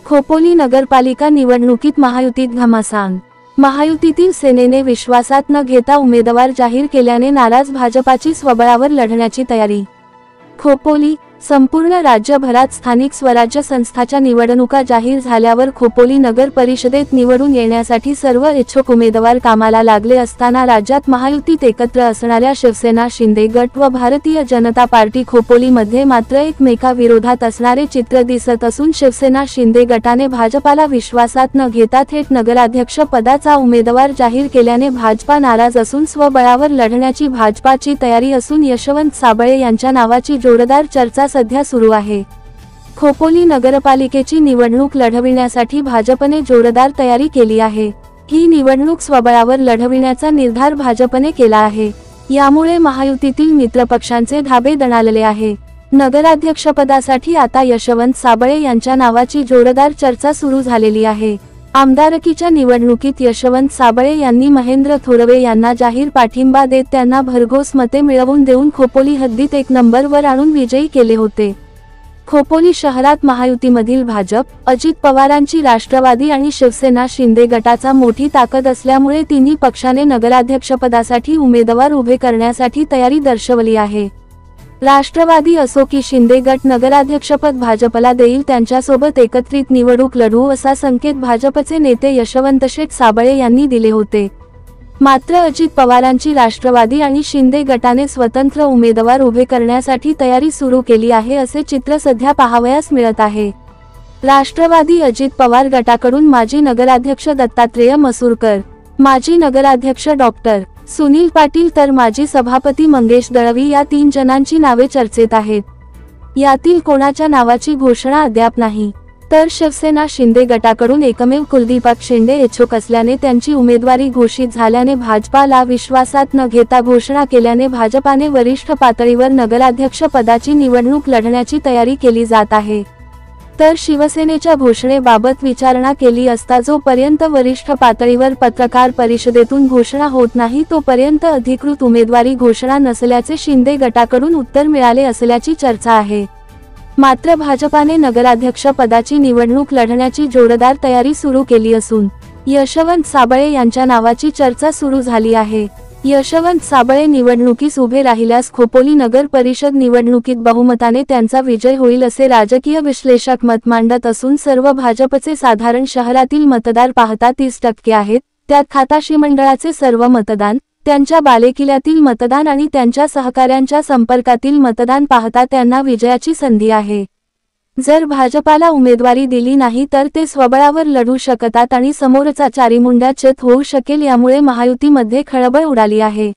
खोपोली नगरपालिका निवडणुकीत महायुतीत घमासान। महायुतीतील सेनेने विश्वासात न घेता उमेदवार जाहीर केल्याने नाराज भाजपाची स्वबळावर लढण्याची तयारी। खोपोली संपूर्ण राज्यभरात स्थानिक स्वराज्य संस्थांच्या निवडणुका जाहीर झाल्यावर खोपोली नगर परिषदेत निवडून येण्यासाठी सर्व इच्छुक उमेदवार कामाला लागले असताना राज्यात महायुतीत एकत्र असणाऱ्या शिवसेना शिंदे गट व भारतीय जनता पार्टी खोपोलीमध्ये मात्र एकमेकाविरोधात असणारे चित्र दिसत असून शिवसेना शिंदे गटाने भाजपाला विश्वासात न घेता थेट नगराध्यक्ष पदाचा उमेदवार जाहीर केल्याने भाजपा नाराज असून स्वबळावर लढण्याची भाजपाची तयारी असून यशवंत साबळे यांच्या नावाची जोरदार चर्चा सध्या सुरू आहे। खोपोली नगरपालिकेची निवडणूक लढविण्यासाठी भाजपने जोरदार तयारी केली आहे। ही निवडणूक स्वबळावर लढविण्याचा निर्धार भाजपने केला आहे। यामुळे महायुतीतील मित्रपक्षांचे धाबे दणाणले आहे। नगराध्यक्षपदासाठी आता यशवंत साबळे यांच्या नावाची जोरदार चर्चा सुरू झालेली आहे। आमदारकीच्या निवडणुकीत यशवंत साबळे यांनी महेंद्र थोरवे यांना जाहीर पाठिंबा देत त्यांना भरघोस मते मिळवून देऊन खोपोली हद्दीत 1 नंबरवर आणून विजयी केले होते। खोपोली शहरात महायुतीमधील भाजप, अजित पवारांची राष्ट्रवादी आणि शिवसेना शिंदे गटाचा मोठी ताकद असल्यामुळे तिन्ही पक्षाने नगराध्यक्षपदासाठी उमेदवार उभे करण्यासाठी तयारी दर्शवली आहे। राष्ट्रवादी असो की शिंदे गट नगराध्यक्षपद भाजपला देईल, त्यांच्यासोबत एकत्रित निवडणूक लढवू असा संकेत भाजपचे नेते यशवंतशेठ साबळे यांनी दिले होते। मात्र अजित पवारांची राष्ट्रवादी आणि शिंदे गटाने स्वतंत्र उमेदवार उभे करण्यासाठी तयारी सुरू केली आहे असे चित्र सध्या पाहावयास मिळत आहे। राष्ट्रवादी अजित पवार गटाकडून माजी नगराध्यक्ष दत्तात्रेय मसूरकर, माजी नगराध्यक्ष डॉक्टर सुनील पाटील तर माजी सभापती मंगेश दळवी या 3 जणांची नावे चर्चेत आहेत। यातील कोणाच्या नावाची घोषणा अद्याप नाही। तर शिवसेना शिंदे गटाकडून एकमेव कुलदीपक शिंदे इच्छुक असल्याने त्यांची उमेदवारी घोषित झाल्याने भाजपाला विश्वासात न घेता घोषणा केल्याने भाजपाने वरिष्ठ पातळीवर नगराध्यक्ष पदाची निवडणूक लढण्याची तयारी केली जात आहे। तर शिवसेनेच्या घोषणेबाबत विचारणा केली असता जोपर्यंत वरिष्ठ पातळीवर पत्रकार परिषदेतून घोषणा होत नाही तोपर्यंत अधिकृत उमेदवारी घोषणा नसल्याचे शिंदे गटाकडून उत्तर मिळाले असल्याची चर्चा आहे। मात्र भाजपाने नगराध्यक्ष पदाची निवडणूक लढण्याची जोरदार तयारी सुरू केली असून यशवंत साबळे यांच्या नावाची चर्चा सुरू झाली आहे। यशवंत साबळे निवडणुकीस उभे राहिल्यास खोपोली नगर परिषद निवडणुकीत बहुमताने त्यांचा विजय होईल असे राजकीय विश्लेषक मत मांडत असून सर्व भाजपचे साधारण शहरातील मतदार पाहता 30% आहेत। त्यात खाताशी मंडळाचे सर्व मतदान, त्यांच्या बालेकिल्ल्यातील मतदान आणि त्यांच्या सहकाऱ्यांच्या संपर्कातील मतदान पाहता त्यांना विजयाची संधी आहे। जर भाजपाला उमेदवारी दिली नाही तर ते स्वबळावर लढू शकतात आणि समोरचा चारीमुंड्या चित होऊ शकेल। यामुळे महायुतीमध्ये खळबळ उडाली आहे।